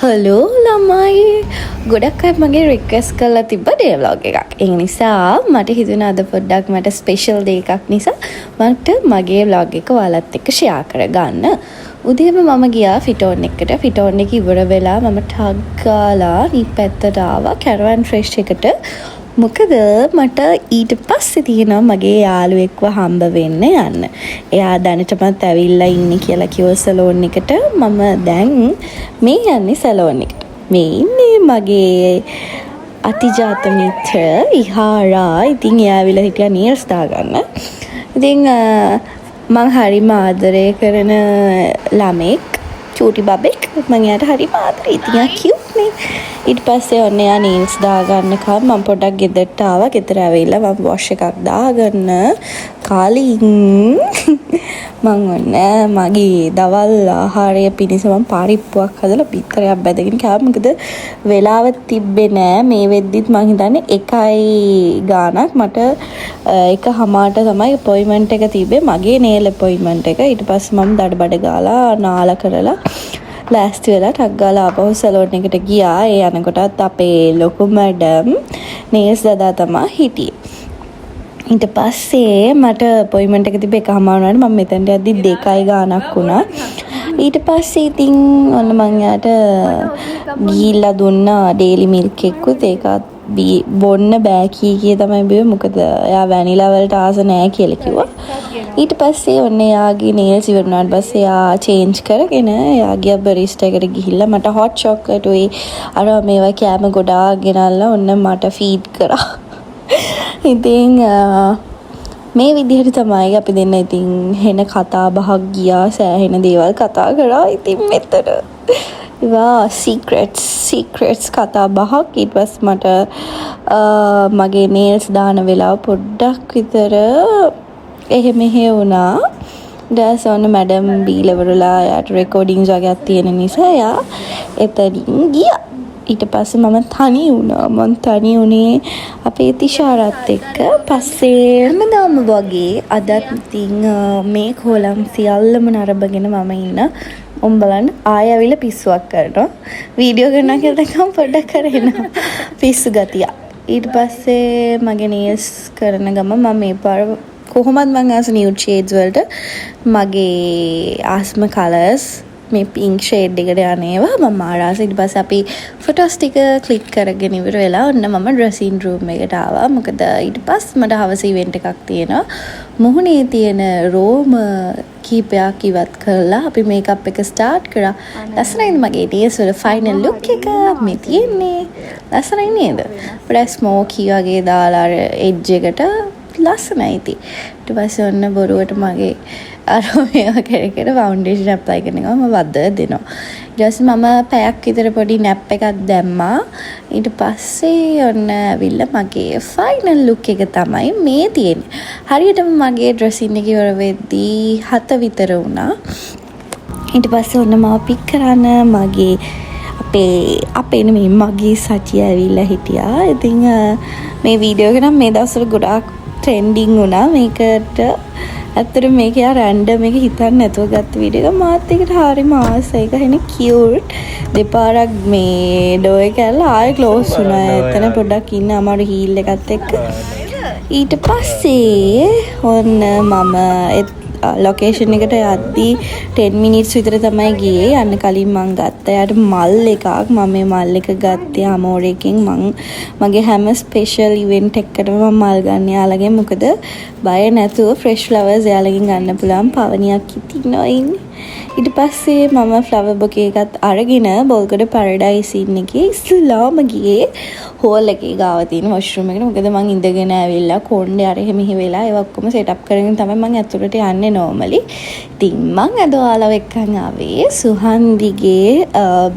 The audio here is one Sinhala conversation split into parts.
හලෝ ළමයි ගොඩක් අය මගේ රික්වෙස්ට් කරලා තිබ්බ ඩේ ව්ලොග් එකක්. ඒ නිසා මට හිතුණා අද පොඩ්ඩක් මට ස්පෙෂල් ඩේ එකක් නිසා මට මගේ ව්ලොග් එක ඔයාලත් එක්ක ෂෙයා කරගන්න. උදේම මම ගියා ෆිටෝන් එකට. ෆිටෝන් එක ඉවර වෙලා මම ටග් ගාලා ඊ පැත්තට ආවා කැරවන් ෆ්‍රෙෂ් එකට. මොකද මට ඊට පස්සේ තියෙනවා මගේ යාළුවෙක්ව හම්බ වෙන්න යන්න. එයා දැනටමත් ඇවිල්ලා ඉන්නේ කියලා කිව්ව සැලෝන් එකට. මම දැන් මේ යන්නේ සැලෝන් එකට. මේ ඉන්නේ මගේ අතිජාත මිත්‍ර ඉහාරා. ඉතින් එයා ඇවිල්ලා හිටියා නීල්ස් දාගන්න. ඉතින් මං හරිම ආදරය කරන ළමෙක් චූටි බබෙක්. මං එයාට හරිම ආදරේ. ඉතින් එයා කියුට් නේ. ඊට පස්සේ ඔන්න එයා නීල්ස් දාගන්නකම් මම පොඩ්ඩක් ගෙදරට ආවා. ගෙදර ඇවිල්ලා මම වොෂ් එකක් දාගන්න කලින් මං ඔන්න මගේ දවල් ආහාරය පිණිස මම පරිප්පුවක් හදලා පිටරයක් බැදගෙන කෑවා. මොකද වෙලාව තිබ්බේ නෑ. මේ වෙද්දිත් මං හිතන්නේ 1 ගානක් මට 1:00ට තමයි අපොයින්ට්මන්ට් එක තිබ්බේ. මගේ නේල් අපොයින්ට්මන්ට් එක. ඊට පස්සේ මම දඩබඩ ගාලා නාලා කරලා ලෑස්ති වෙලා ටක් ගාලා ආපහු සැලෝන් එකට ගියා. ඒ යනකොටත් අපේ ලොකු මැඩම් නේල්ස් දදා තමයි හිටියේ. ඊට පස්සේ මට අපොයින්ට්මන්ට් එක තිබ්බේ 1:00 වුණාට මම මෙතනට යද්දි 2 ගානක් වුණා. ඊට පස්සේ ඉතින් ඔන්න මං යාට ගිහිල්ලා දුන්නා ඩේලි මිල්ක් එකකුත්. ඒකත් බොන්න බෑ කී තමයි බිව්වේ. මොකද එයා වැනිලා වලට ආස නෑ කියලා කිව්වා. ඊට පස්සේ ඔන්න එයාගේ නේල්ස් ඉවර වුණාට පස්සේ එයා චේන්ජ් කරගෙන එයා ගියා බරිස්ටා එකට ගිහිල්ලා මට හොට් චොක්ලට් උයි අර මේවා කෑම ගොඩාක් ගෙනල්ලා ඔන්න මට ෆීඩ් කරා. ඉතින් මේ විදිහට තමයි අපි දෙන්න ඉතින් හෙන කතා බහක් ගියා. සෑහෙන දේවල් කතා කරා. ඉතින් මෙතන ඒවා සීක්‍රට්ස් කතා බහක්. ඊට පස්සේ මට මගේ නේල්ස් දාන වෙලාව පොඩ්ඩක් විතර එහෙ වුණා. ඊට ඔන්න මැඩම් බීලවරලා යාට රෙකෝඩින්ග්ස් වගේක් තියෙන නිසා යා එතනින් ගියා. ඊට පස්සේ මම තනි වුණා. මම තනි වුණේ අපේ තිෂාරත් එක්ක. පස්සේ හැමදාම වගේ අදත් ඉතින් මේ කොලම් සියල්ලම නරඹගෙන මම ඉන්න. උඹලන් ආයෙ ඇවිල්ලා පිස්සුවක් කරනවා. වීඩියෝ කරනවා කියලා දැක්කම පොඩ්ඩක් කරේනවා. පිස්සු ගතිය. ඊට පස්සේ මගේ නේල්ස් කරන ගම මම මේ පාර කොහොමද මං ආස නියුඩ් ෂේඩ්ස් වලට මගේ ආස්ම කලර්ස් මේ පින්ක් ෂේඩ් එකට යන්නේවා මම ආරාස. ඊට පස්සේ අපි ෆොටෝස් ටික ක්ලික් කරගෙන ඉවර වෙලා ඔන්න මම ඩ්‍රෙසින් රූම් එකට ආවා. මොකද ඊට පස්සේ මට හවස ඉවෙන්ට් එකක් තියෙනවා. මුහුණේ තියෙන රෝම කීපයක් ඉවත් කරලා අපි මේකප් එක ස්ටාර්ට් කරා. ලස්සනයිද මගේ නේල්ස් වල ෆයිනල් ලුක් එක මේ තියෙන්නේ. ලස්සනයි නේද? පොඩ්ඩක් ස්මෝකි වගේ දාලා අර එඩ්ජ් එකට ලස්සනයි ඉතින්. ඊට පස්සේ ඔන්න බොරුවට මගේ අර මේවා කර ෆවුන්ඩේෂන් ඇප්ලයි කරන එක මම වද්දලා දෙනවා. ඊට පස්සේ මම පැයක් විතර පොඩි නැප් එකක් දැම්මා. ඊට පස්සේ ඔන්න ඇවිල්ලා මගේ ෆයිනල් ලුක් එක තමයි මේ තියෙන්නේ. හරියටම මගේ ඩ්‍රෙසින් එක ඉවර වෙද්දී 7 විතර වුණා. ඊට පස්සේ ඔන්න මම පික් කරන්න මගේ අපේ නෙමෙයි මගේ සචිය ඇවිල්ලා හිටියා. ඉතින් මේ වීඩියෝ එක නම් මේ දවස්වල ගොඩාක් ට්‍රෙන්ඩින් වුණා. මේකට ඇත්තටම මේක යා රැන්ඩම් එක හිතන්නේ නැතුව ගත්ත වීඩියෝ එක. මාත් එකට හරිම ආසයි. ඒක හෙන කියුට්. දෙපාරක් මේ ඩෝ එක ඇල්ලා ආයෙ ක්ලෝස් වුණා. එතන පොඩ්ඩක් ඉන්න අමාරු හීල් එකත් එක්ක. ඊට පස්සේ ඔන්න මම ලොකේෂන් එකට යද්දී 10 මිනිත්ස් විතර තමයි ගියේ. යන්න කලින් මං ගත්තා යාට මල් එකක්. මම මේ මල් එක ගත්තේ අමෝරේකින්. මගේ හැම ස්පෙෂල් ඉවෙන්ට් එකකටම මම මල් ගන්න යාළගෙන්. මොකද බය නැතුව ෆ්‍රෙෂ් ෆ්ලවර්ස් යාළගෙන් ගන්න පුළුවන් පවනියක් ඉතිනවා ඉන්නේ. ඊට පස්සේ මම ෆ්ලවර් බොකේ එකත් අරගෙන බෝල්ගොඩ පැරඩයිස් ඉන්න එකේ ඉස්ලාම ගියේ හෝල් එකේ ගාව තියෙන වොෂ්රූම් එකට. මොකද මං ඉඳගෙන ඇවිල්ලා කොණ්ඩේ අර එහෙම වෙලා ඒව ඔක්කොම සෙටප් කරගෙන තමයි මං ඇතුළට යන්නේ නෝමලි. ඉතින් මං අද ඔයාලව එක්කන් ආවේ සුහන්දිගේ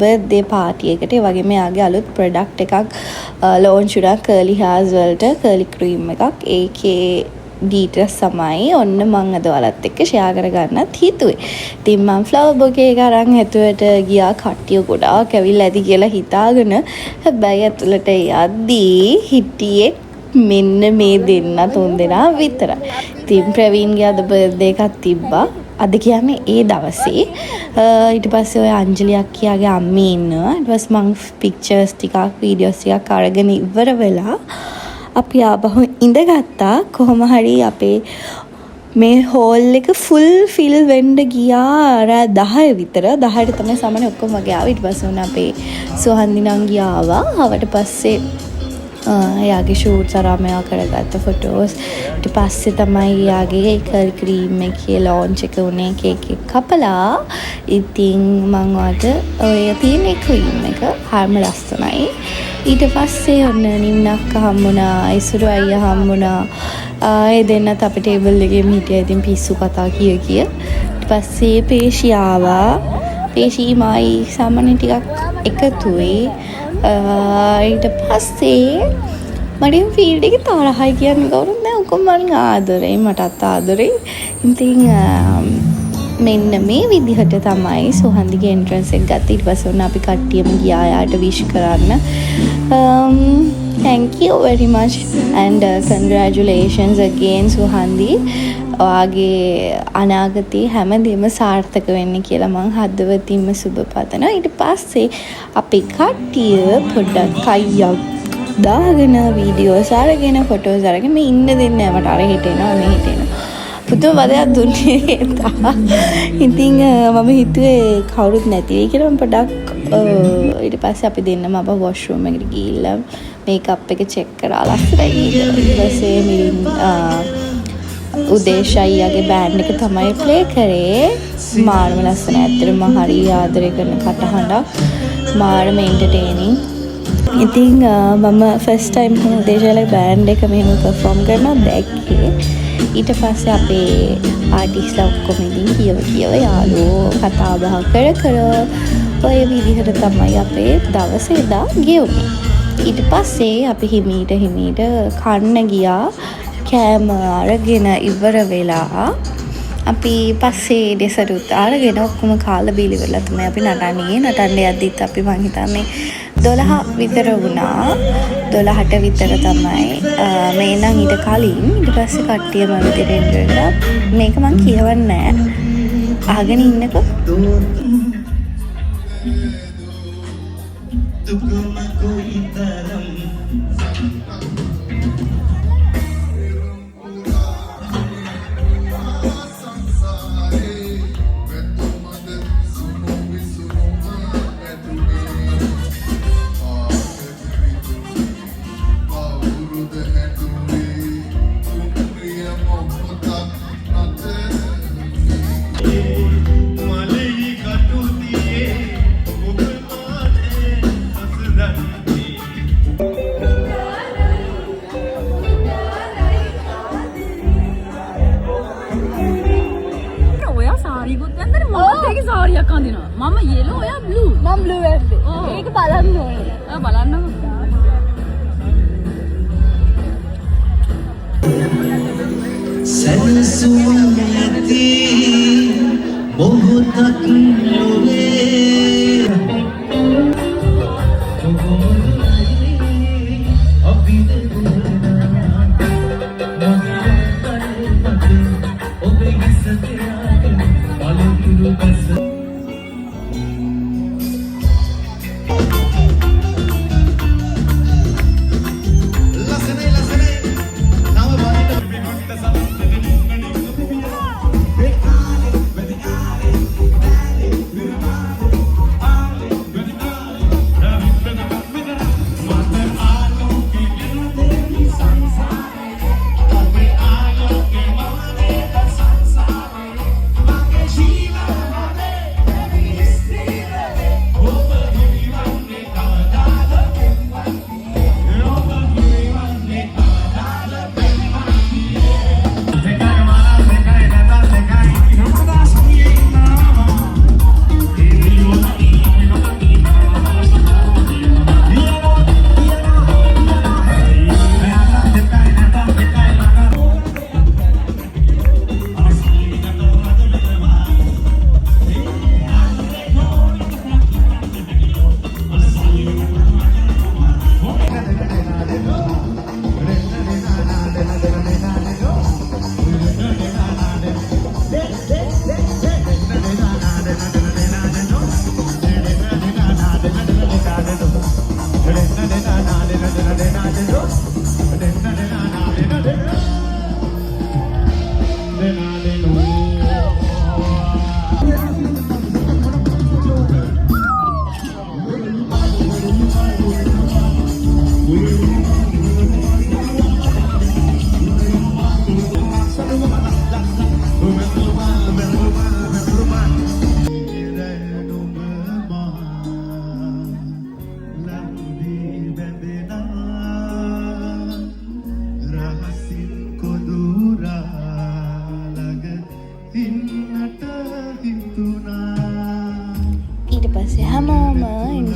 බර්ත්ඩේ පාටි එකට. ඒ වගේම එයාගේ අලුත් ප්‍රොඩක්ට් එකක් ලෝන්ච් වුණා කර්ලි හෑර්ස් වලට කර්ලි ක්‍රීම් එකක්. ඒකේ ඩීටස් තමයි ඔන්න මං අද ඔයාලත් එක්ක ෂෙයා කරගන්නත් හිතුවේ. ඉතින් මං ෆ්ලවර් බොකේ එක අරන් ඇතුළට ගියා. කට්ටිය ගොඩාක් ඇවිල්ලා ඇති කියලා හිතාගෙන. හැබැයි ඇතුළට යද්දී හිටියේ මෙන්න මේ දෙන්න 3 දෙනා විතරයි. ඉතින් ප්‍රවීන්ගේ අද බර්ත්ඩේ එකක් තිබ්බා. අද කියන්නේ ඒ දවසේ ඊට පස්සේ ඔය අංජලි අක්කියාගේ අම්මේ ඉන්නවා. ඊට පස්සේ මං පික්චර්ස් ටිකක් වීඩියෝස් ටිකක් අරගෙන ඉවර වෙලා අපි ආපහු ඉඳගත්තා. කොහොම හරි අපේ මේ හෝල් එක ෆුල් ෆිල් වෙන්න ගියා රෑ 10 විතර. 10ට තමයි සාමාන්‍ය ඔක්කොම වගේ ආවේ. ඊට පස්සේ උන අපේ සුහන්දි නංගි ආවා. ආවට පස්සේ එයාගේ ෂූට්ස් අරමයා කරගත්ත ෆොටෝස්. ඊට පස්සේ තමයි එයාගේ කර්ල් ක්‍රීම් එකේ ලොන්ච් එක උනේ කේක් එක කපලා. ඉතින් මම වාට ඔය තියෙන ක්‍රීම් එක හරිම ලස්සනයි. ඊට පස්සේ ඔන්න නිම්නක්ක හම්බුණා, ඉසුරු අයියා හම්බුණා. ඒ දෙන්නත් අපේ ටේබල් එකේ හිටියා. ඉතින් පිස්සු කතා කිය. ඊට පස්සේ පේෂි ආවා. පේෂි මායි සාමාන්‍ය ටිකක් එකතුයි. ඊට පස්සේ මට ෆීල්ඩ් එකේ තරහයි කියන්නේ කවුරුත් නැහැ. ඔක්කොම මගෙන් ආදරේ, මටත් ආදරේ. ඉතින් මෙන්න මේ විදිහට තමයි සුහන්දිගේ එන්ට්‍රන්ස් එක ගත්තේ. ඊට පස්සේ ඔන්න අපි කට්ටියම ගියා යාට විශ් කරන්න. Thank you very much and congratulations again සුහන්දි. ඔයාගේ අනාගතේ හැමදේම සාර්ථක වෙන්න කියලා මං හදවතින්ම සුබ පතනවා. ඊට පස්සේ අපි කට්ටිය පොඩ්ඩක් කයියක් දාගෙන වීඩියෝස් අරගෙන ෆොටෝස් අරගෙන මේ ඉන්න දෙන්නේ නැහැ. මට අර හිටෙනවා මේ හිටෙනවා. පුදුම වදයක් දුන්නේ තා. ඉතින් මම හිතුවේ කවුරුත් නැති වෙයි කියලා. මම පොඩ්ඩක් ඊට පස්සේ අපි දෙන්නම අප වොෂ්රූම් එකට ගිහිල්ලා මේකප් එක චෙක් කරලා ලස්සනයි. ඊට පස්සේ මිලින් උදේශ අයියාගේ බෑන්ඩ් එක තමයි ප්ලේ කරේ. මාරම ලස්සන. ඇත්තටම හරි ආදරය කරන කටහඬක්. මාරම එන්ටර්ටේනින්. ඉතින් මම ෆස්ට් ටයිම් උදේශාගේ බෑන්ඩ් එක මෙහෙම පර්ෆෝම් කරනවා දැක්කේ. ඊට පස්සේ අපේ ආටිස්ලා ඔක්කොම ඉතින් කියව යාළුවෝ කතා බහ කර ඔය විදිහට තමයි අපේ දවසේ එදා ගෙවුනේ. ඊට පස්සේ අපි හිමීට කන්න ගියා. කෑම අරගෙන ඉවර වෙලා අපි පස්සේ ඩෙසර්ට් අරගෙන ඔක්කොම කාලා බීලි වෙලා තමයි අපි නටන්න යද්දිත් අපි මං හිතන්නේ 12 විතර වුණා. 12ට විතර තමයි මේ නම් ඊට කලින් ඊට පස්සේ කට්ටියම විතරෙන් ගියා. මේක මං කියවන්නේ නැහැ. අහගෙන ඉන්නකෝ. සාරියක් අඳිනවා. මම yellow ඔයා blue. මම blue ඇද්දේ. ඒක බලන්න ඕනේ. බලන්නකො. සැනසුම් නැති මොහොතක් නොවේ. අපි ඔබේ ඉස්සතේ අලුතුරු බස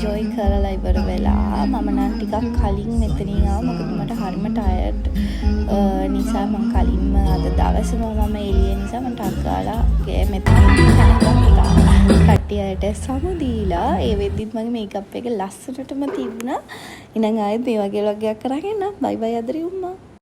එන්ජොයි කරලා ඉවර වෙලා මම නම් ටිකක් කලින් මෙතනින් ආවා. මොකද මට හරිම ටයර්ඩ් නිසා මම කලින්ම අද දවසම මම එළිය නිසා මම ටක් ගාලා මෙතනින් කට්ටියට සමු දීලා ඒ වෙද්දිත් මගේ මේකප් එක ලස්සනටම තිබුණා. ඉතින් ආයෙත් මේ වගේ vlog එකක් කරගෙන බයි බයි අදරි උම්මා.